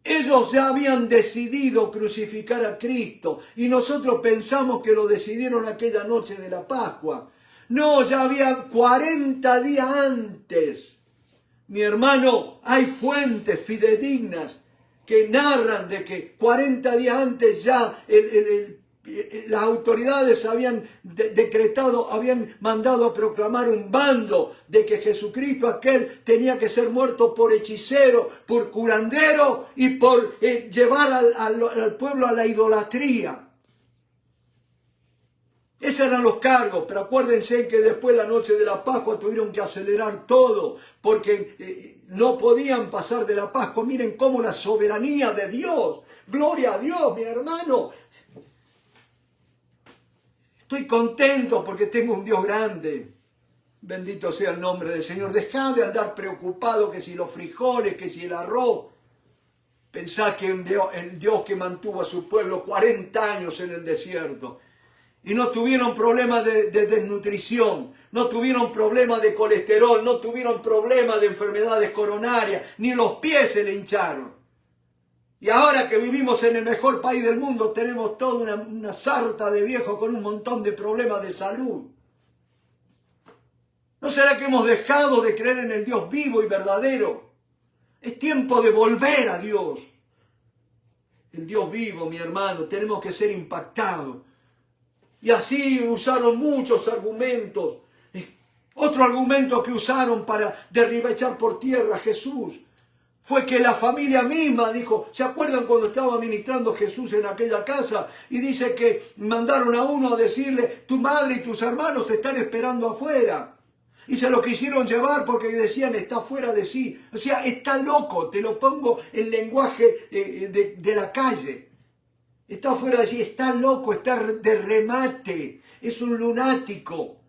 ellos ya habían decidido crucificar a Cristo y nosotros pensamos que lo decidieron aquella noche de la Pascua. No, ya había 40 días antes. Mi hermano, hay fuentes fidedignas que narran de que 40 días antes ya las autoridades habían decretado, habían mandado a proclamar un bando de que Jesucristo aquel tenía que ser muerto por hechicero, por curandero y por llevar al pueblo a la idolatría. Esos eran los cargos, pero acuérdense que después la noche de la Pascua tuvieron que acelerar todo porque no podían pasar de la Pascua. Miren cómo la soberanía de Dios, gloria a Dios, mi hermano. Estoy contento porque tengo un Dios grande. Bendito sea el nombre del Señor. Dejá de andar preocupado que si los frijoles, que si el arroz. Pensá que el Dios que mantuvo a su pueblo 40 años en el desierto y no tuvieron problemas de desnutrición, no tuvieron problemas de colesterol, no tuvieron problemas de enfermedades coronarias, ni los pies se le hincharon. Y ahora que vivimos en el mejor país del mundo, tenemos toda una sarta de viejos con un montón de problemas de salud. ¿No será que hemos dejado de creer en el Dios vivo y verdadero? Es tiempo de volver a Dios. El Dios vivo, mi hermano, tenemos que ser impactados. Y así usaron muchos argumentos. Otro argumento que usaron para derribar, echar por tierra a Jesús, fue que la familia misma dijo, ¿se acuerdan cuando estaba ministrando Jesús en aquella casa? Y dice que mandaron a uno a decirle, tu madre y tus hermanos te están esperando afuera. Y se lo quisieron llevar porque decían, está fuera de sí. O sea, está loco, te lo pongo en lenguaje de la calle. Está fuera de sí, está loco, está de remate, es un lunático.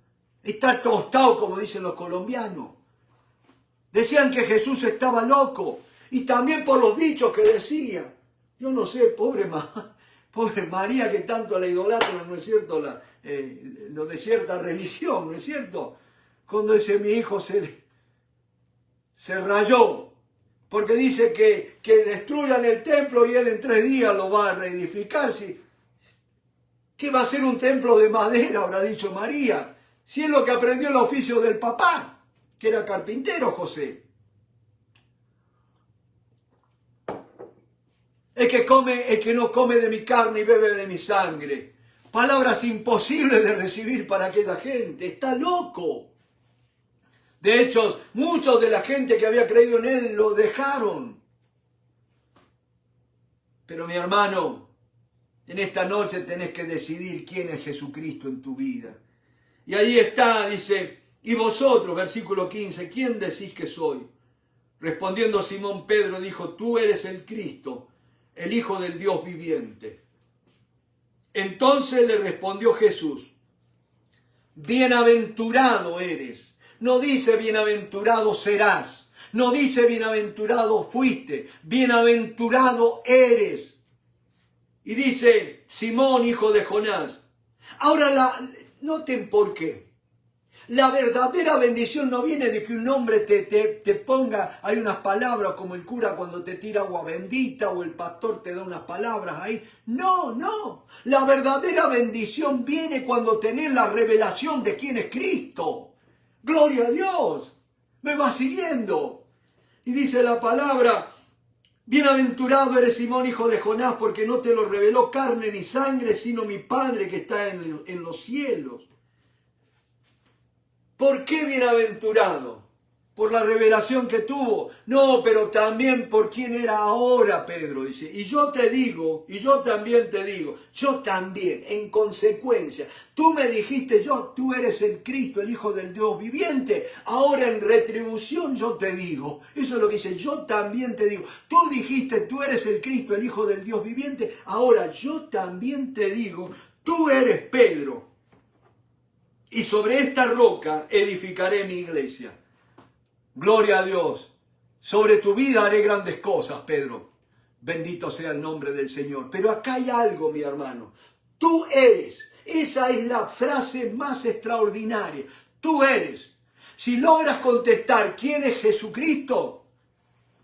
Está tostado, como dicen los colombianos. Decían que Jesús estaba loco. Y también por los dichos que decía. Yo no sé, pobre María que tanto la idolatran, ¿no es cierto? Lo de cierta religión, ¿no es cierto? Cuando dice mi hijo se rayó. Porque dice que destruyan el templo y él en 3 días lo va a reedificar. ¿Sí? ¿Qué va a ser un templo de madera? Habrá dicho María. Si es lo que aprendió el oficio del papá, que era carpintero José. El que no come de mi carne y bebe de mi sangre. Palabras imposibles de recibir para aquella gente. Está loco. De hecho, muchos de la gente que había creído en él lo dejaron. Pero mi hermano, en esta noche tenés que decidir quién es Jesucristo en tu vida. Y ahí está, dice, y vosotros, versículo 15, ¿quién decís que soy? Respondiendo Simón Pedro dijo, tú eres el Cristo, el Hijo del Dios viviente. Entonces le respondió Jesús, bienaventurado eres. No dice bienaventurado serás, no dice bienaventurado fuiste, bienaventurado eres. Y dice Simón, hijo de Jonás. Ahora noten por qué. La verdadera bendición no viene de que un hombre te ponga, hay unas palabras como el cura cuando te tira agua bendita o el pastor te da unas palabras ahí. No. La verdadera bendición viene cuando tenés la revelación de quién es Cristo. Gloria a Dios. Me va siguiendo. Y dice la palabra, bienaventurado eres Simón, hijo de Jonás, porque no te lo reveló carne ni sangre, sino mi Padre que está en los cielos. ¿Por qué bienaventurado? Por la revelación que tuvo. No, pero también por quién era ahora, Pedro dice. Y yo te digo, y yo también te digo, yo también, en consecuencia, tú me dijiste, tú eres el Cristo, el Hijo del Dios viviente. Ahora en retribución yo te digo. Eso es lo que dice, yo también te digo. Tú dijiste, tú eres el Cristo, el Hijo del Dios viviente. Ahora yo también te digo, tú eres Pedro. Y sobre esta roca edificaré mi iglesia. Gloria a Dios. Sobre tu vida haré grandes cosas, Pedro. Bendito sea el nombre del Señor. Pero acá hay algo, mi hermano. Tú eres. Esa es la frase más extraordinaria. Tú eres. Si logras contestar quién es Jesucristo,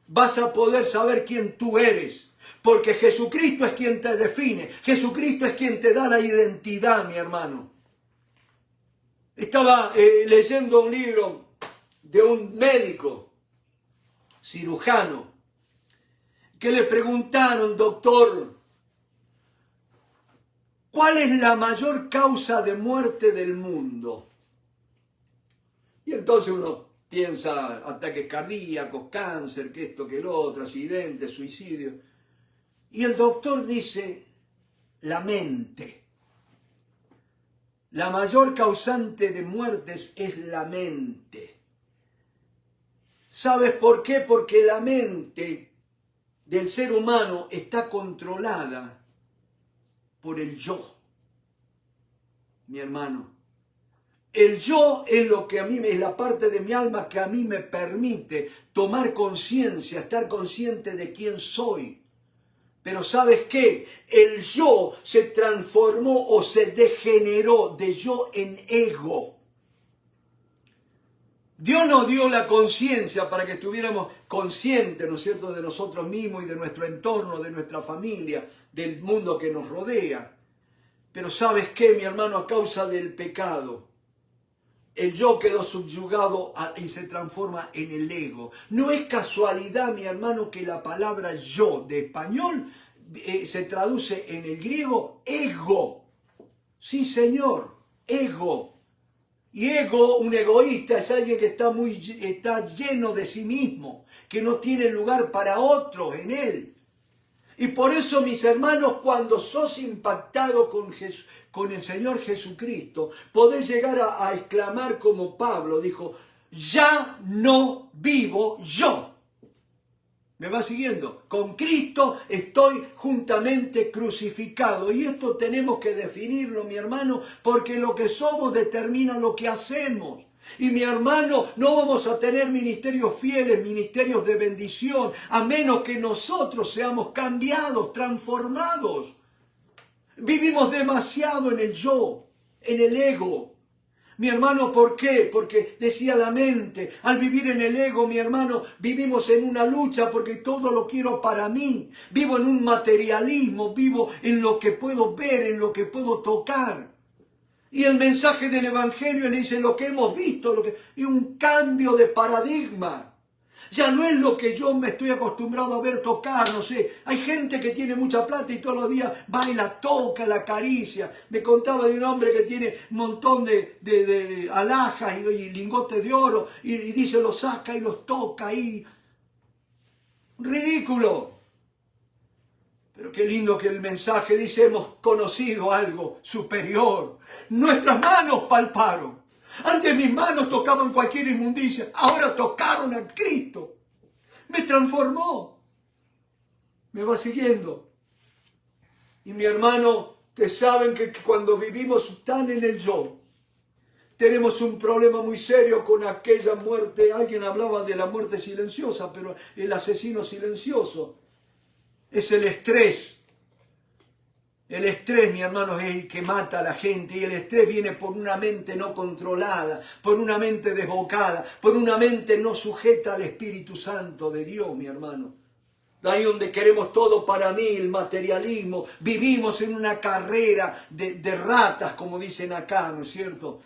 vas a poder saber quién tú eres. Porque Jesucristo es quien te define. Jesucristo es quien te da la identidad, mi hermano. Estaba leyendo un libro de un médico cirujano que le preguntaron, doctor, ¿cuál es la mayor causa de muerte del mundo? Y entonces uno piensa ataques cardíacos, cáncer, que esto, que lo otro, accidentes, suicidio. Y el doctor dice, la mente. La mayor causante de muertes es la mente. ¿Sabes por qué? Porque la mente del ser humano está controlada por el yo, mi hermano. El yo es lo que a mí es la parte de mi alma que a mí me permite tomar conciencia, estar consciente de quién soy. Pero ¿sabes qué? El yo se transformó o se degeneró de yo en ego. Dios nos dio la conciencia para que estuviéramos conscientes, ¿no es cierto?, de nosotros mismos y de nuestro entorno, de nuestra familia, del mundo que nos rodea. Pero ¿sabes qué, mi hermano? A causa del pecado, el yo quedó subyugado y se transforma en el ego. No es casualidad, mi hermano, que la palabra yo de español se traduce en el griego ego. Sí, señor, ego. Y ego, un egoísta, es alguien que está lleno de sí mismo, que no tiene lugar para otros en él. Y por eso, mis hermanos, cuando sos impactado con el Señor Jesucristo, podés llegar a exclamar como Pablo dijo, ya no vivo yo. ¿Me va siguiendo? Con Cristo estoy juntamente crucificado. Y esto tenemos que definirlo, mi hermano, porque lo que somos determina lo que hacemos. Y mi hermano, no vamos a tener ministerios fieles, ministerios de bendición, a menos que nosotros seamos cambiados, transformados. Vivimos demasiado en el yo, en el ego. Mi hermano, ¿por qué? Porque decía la mente, al vivir en el ego, mi hermano, vivimos en una lucha porque todo lo quiero para mí. Vivo en un materialismo, vivo en lo que puedo ver, en lo que puedo tocar. Y el mensaje del Evangelio le dice lo que hemos visto, y un cambio de paradigma. Ya no es lo que yo me estoy acostumbrado a ver tocar, no sé. Hay gente que tiene mucha plata y todos los días va y la toca, la acaricia. Me contaba de un hombre que tiene un montón de alhajas y lingotes de oro y dice, los saca y los toca ahí. Ridículo. Pero qué lindo que el mensaje dice, hemos conocido algo superior. Nuestras manos palparon. Antes mis manos tocaban cualquier inmundicia, ahora tocaron a Cristo. Me transformó. Me va siguiendo. Y mi hermano, ustedes saben que cuando vivimos tan en el yo, tenemos un problema muy serio con aquella muerte. Alguien hablaba de la muerte silenciosa, pero el asesino silencioso es el estrés. El estrés, mi hermano, es el que mata a la gente, y el estrés viene por una mente no controlada, por una mente desbocada, por una mente no sujeta al Espíritu Santo de Dios, mi hermano. Ahí donde queremos todo para mí, el materialismo, vivimos en una carrera de ratas, como dicen acá, ¿no es cierto?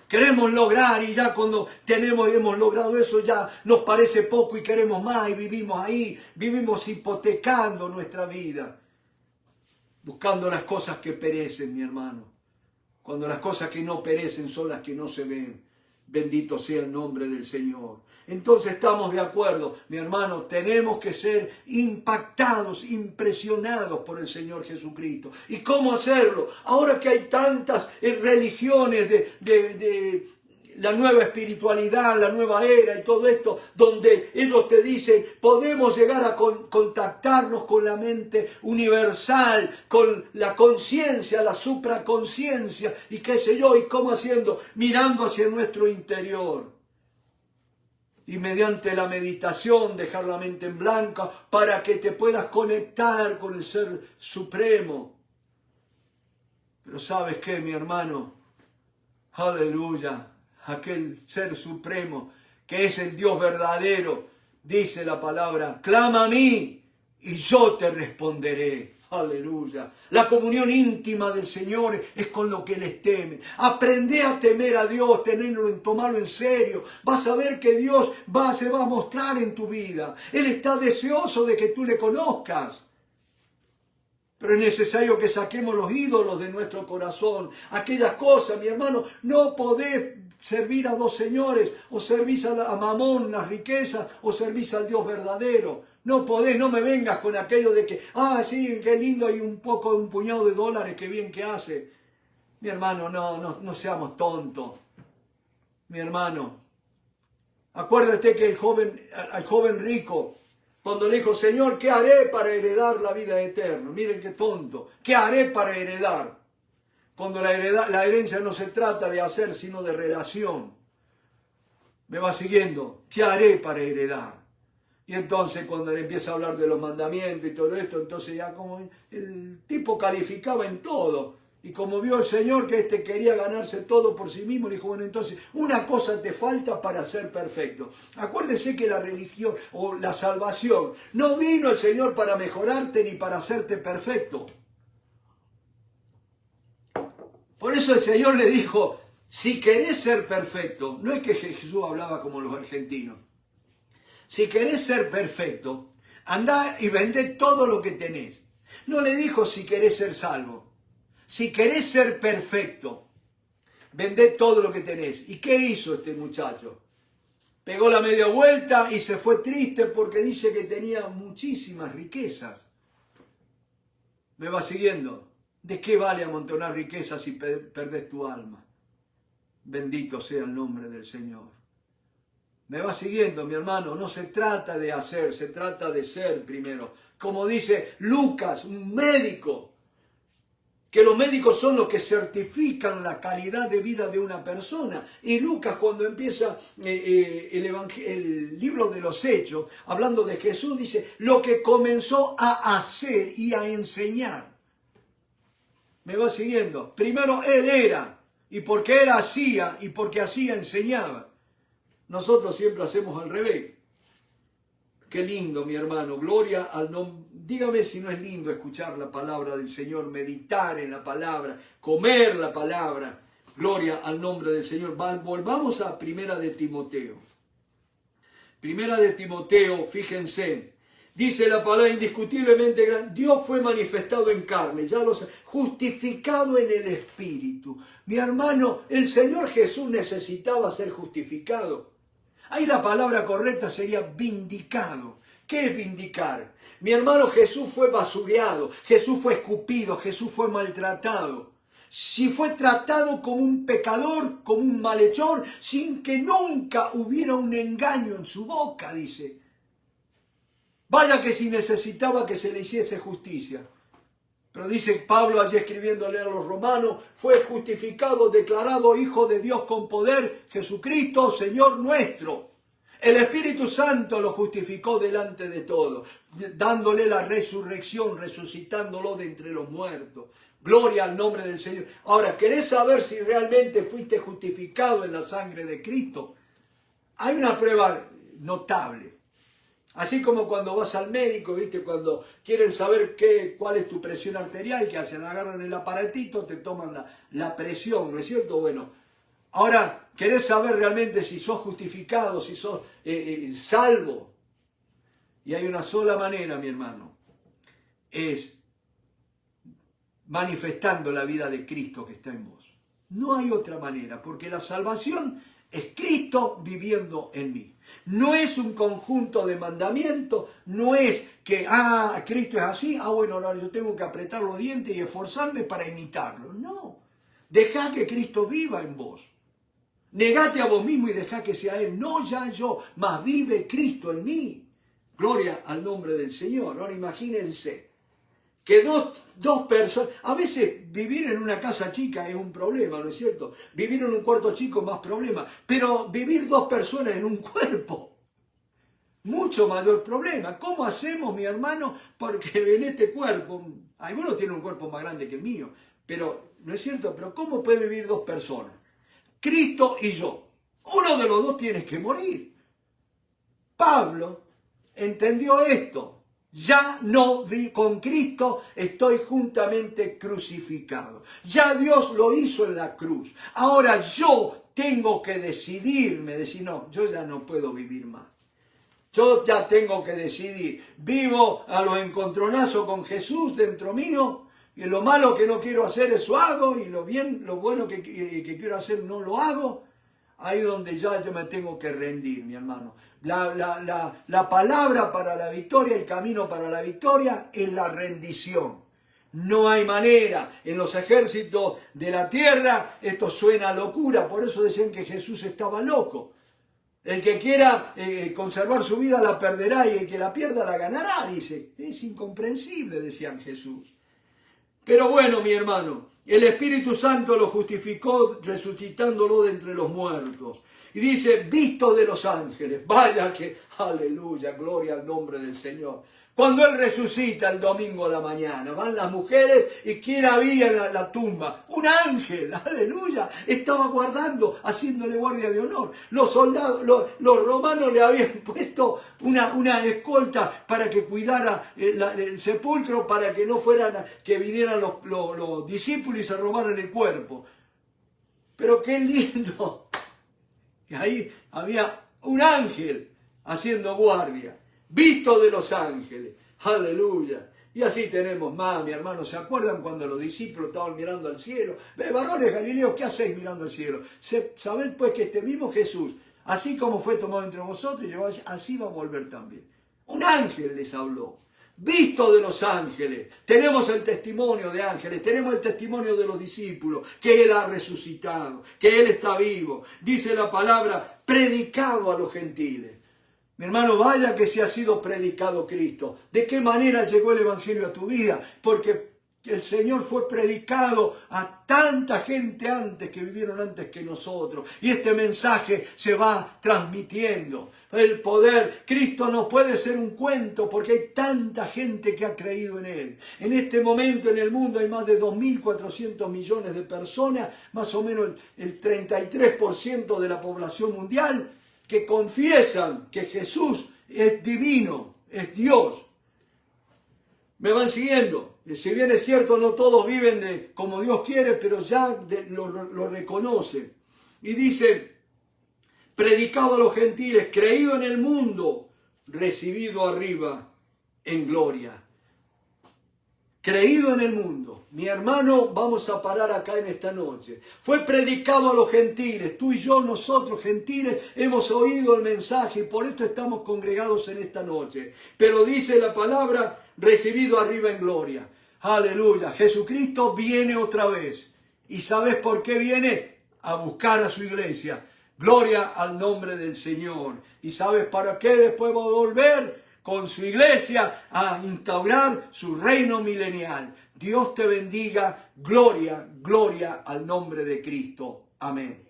Queremos lograr y ya cuando hemos logrado eso ya nos parece poco y queremos más y vivimos ahí, vivimos hipotecando nuestra vida. Buscando las cosas que perecen, mi hermano. Cuando las cosas que no perecen son las que no se ven. Bendito sea el nombre del Señor. Entonces estamos de acuerdo, mi hermano, tenemos que ser impactados, impresionados por el Señor Jesucristo. ¿Y cómo hacerlo? Ahora que hay tantas religiones de la nueva espiritualidad, la nueva era y todo esto, donde ellos te dicen, podemos llegar a contactarnos con la mente universal, con la conciencia, la supraconciencia, y qué sé yo, y cómo haciendo, mirando hacia nuestro interior. Y mediante la meditación dejar la mente en blanco para que te puedas conectar con el Ser Supremo. Pero ¿sabes qué, mi hermano? Aleluya. Aquel Ser Supremo, que es el Dios verdadero, dice la palabra, clama a mí y yo te responderé. Aleluya. La comunión íntima del Señor es con lo que les teme. Aprende a temer a Dios, tomarlo en serio. Vas a ver que Dios se va a mostrar en tu vida. Él está deseoso de que tú le conozcas. Pero es necesario que saquemos los ídolos de nuestro corazón. Aquellas cosas, mi hermano, no podés servir a dos señores, o servís a Mamón, las riquezas, o servís al Dios verdadero. No podés, no me vengas con aquello de que, sí, qué lindo, hay un puñado de dólares, qué bien que hace. Mi hermano, no seamos tontos. Mi hermano, acuérdate que al joven rico, cuando le dijo, Señor, ¿qué haré para heredar la vida eterna? Miren qué tonto. ¿Qué haré para heredar? Cuando la herencia no se trata de hacer, sino de relación. ¿Me va siguiendo? ¿Qué haré para heredar? Y entonces cuando le empieza a hablar de los mandamientos y todo esto, entonces ya como el tipo calificaba en todo. Y como vio el Señor que quería ganarse todo por sí mismo, le dijo, bueno, entonces una cosa te falta para ser perfecto. Acuérdese que la religión o la salvación, no vino el Señor para mejorarte ni para hacerte perfecto. Por eso el Señor le dijo, si querés ser perfecto, no es que Jesús hablaba como los argentinos. Si querés ser perfecto, andá y vendé todo lo que tenés. No le dijo si querés ser salvo. Si querés ser perfecto, vendé todo lo que tenés. ¿Y qué hizo este muchacho? Pegó la media vuelta y se fue triste porque dice que tenía muchísimas riquezas. ¿Me va siguiendo? ¿De qué vale amontonar riquezas si perdés tu alma? Bendito sea el nombre del Señor. ¿Me va siguiendo, mi hermano? No se trata de hacer, se trata de ser primero. Como dice Lucas, un médico, que los médicos son los que certifican la calidad de vida de una persona. Y Lucas, cuando empieza el libro de los Hechos, hablando de Jesús, dice, lo que comenzó a hacer y a enseñar. ¿Me va siguiendo? Primero Él era, y porque Él hacía, y porque hacía enseñaba. Nosotros siempre hacemos al revés. Qué lindo, mi hermano, gloria al nombre. Dígame si no es lindo escuchar la palabra del Señor, meditar en la palabra, comer la palabra. Gloria al nombre del Señor. Volvamos a Primera de Timoteo. Primera de Timoteo, fíjense, dice la palabra indiscutiblemente grande, Dios fue manifestado en carne, ya lo sé, justificado en el Espíritu. Mi hermano, el Señor Jesús necesitaba ser justificado. Ahí la palabra correcta sería vindicado. ¿Qué es vindicar? Mi hermano, Jesús fue basureado, Jesús fue escupido, Jesús fue maltratado. Si fue tratado como un pecador, como un malhechor, sin que nunca hubiera un engaño en su boca, dice. Vaya que si necesitaba que se le hiciese justicia. Pero dice Pablo allí escribiéndole a los romanos, fue justificado, declarado Hijo de Dios con poder, Jesucristo, Señor nuestro. El Espíritu Santo lo justificó delante de todos, dándole la resurrección, resucitándolo de entre los muertos. Gloria al nombre del Señor. Ahora, ¿querés saber si realmente fuiste justificado en la sangre de Cristo? Hay una prueba notable. Así como cuando vas al médico, ¿viste? Cuando quieren saber cuál es tu presión arterial, ¿qué hacen? Agarran el aparatito, te toman la presión, ¿no es cierto? Bueno, ahora, ¿querés saber realmente si sos justificado, si sos salvo? Y hay una sola manera, mi hermano, es manifestando la vida de Cristo que está en vos. No hay otra manera, porque la salvación es Cristo viviendo en mí. No es un conjunto de mandamientos, no es que, Cristo es así, bueno, ahora yo tengo que apretar los dientes y esforzarme para imitarlo. No, dejá que Cristo viva en vos. Negate a vos mismo y dejá que sea Él, no ya yo, mas vive Cristo en mí. Gloria al nombre del Señor. Ahora imagínense que dos personas, a veces vivir en una casa chica es un problema, ¿no es cierto? Vivir en un cuarto chico es más problema, pero vivir dos personas en un cuerpo, mucho mayor problema. ¿Cómo hacemos, mi hermano? Porque en este cuerpo, algunos tienen un cuerpo más grande que el mío, pero, ¿no es cierto? Pero ¿cómo puede vivir dos personas? Cristo y yo. Uno de los dos tiene que morir. Pablo entendió esto. Ya no vi con Cristo, estoy juntamente crucificado. Ya Dios lo hizo en la cruz. Ahora yo tengo que decidirme, decir, no, yo ya no puedo vivir más. Yo ya tengo que decidir. Vivo a los encontronazos con Jesús dentro mío, y lo malo que no quiero hacer eso hago, y lo bueno que quiero hacer no lo hago. Ahí donde ya yo me tengo que rendir, mi hermano. La palabra para la victoria, el camino para la victoria es la rendición. No hay manera. En los ejércitos de la tierra esto suena a locura, por eso decían que Jesús estaba loco. El que quiera conservar su vida la perderá y el que la pierda la ganará, dice. Es incomprensible, decían Jesús. Pero bueno, mi hermano, el Espíritu Santo lo justificó resucitándolo de entre los muertos. Y dice, visto de los ángeles. Vaya que, aleluya, gloria al nombre del Señor. Cuando Él resucita el domingo a la mañana, van las mujeres y ¿quién había en la tumba? Un ángel, aleluya, estaba guardando, haciéndole guardia de honor. Los soldados, los romanos le habían puesto una escolta para que cuidara el sepulcro, para que no fueran, que vinieran los discípulos y se robaran el cuerpo. Pero qué lindo, que ahí había un ángel haciendo guardia. Visto de los ángeles, aleluya. Y así tenemos más, mi hermano. ¿Se acuerdan cuando los discípulos estaban mirando al cielo? Varones Galileos, ¿qué hacéis mirando al cielo? Sabed pues que este mismo Jesús, así como fue tomado entre vosotros y llevado, así va a volver también. Un ángel les habló. visto de los ángeles. Tenemos el testimonio de ángeles, tenemos el testimonio de los discípulos, que Él ha resucitado, que Él está vivo. Dice la palabra, predicado a los gentiles. Mi hermano, vaya que se ha sido predicado Cristo. ¿De qué manera llegó el Evangelio a tu vida? Porque el Señor fue predicado a tanta gente antes, que vivieron antes que nosotros. Y este mensaje se va transmitiendo. El poder, Cristo no puede ser un cuento porque hay tanta gente que ha creído en Él. En este momento en el mundo hay más de 2.400 millones de personas, más o menos el 33% de la población mundial, que confiesan que Jesús es divino, es Dios. ¿Me van siguiendo? Si bien es cierto, no todos viven como Dios quiere, pero ya lo reconocen. Y dice, predicado a los gentiles, creído en el mundo, recibido arriba en gloria. Creído en el mundo. Mi hermano, vamos a parar acá en esta noche. Fue predicado a los gentiles. Tú y yo, nosotros gentiles, hemos oído el mensaje y por esto estamos congregados en esta noche. Pero dice la palabra, recibido arriba en gloria. Aleluya. Jesucristo viene otra vez. ¿Y sabes por qué viene? A buscar a su iglesia. Gloria al nombre del Señor. ¿Y sabes para qué después va a volver? Con su iglesia a instaurar su reino milenial. Dios te bendiga. Gloria, gloria al nombre de Cristo. Amén.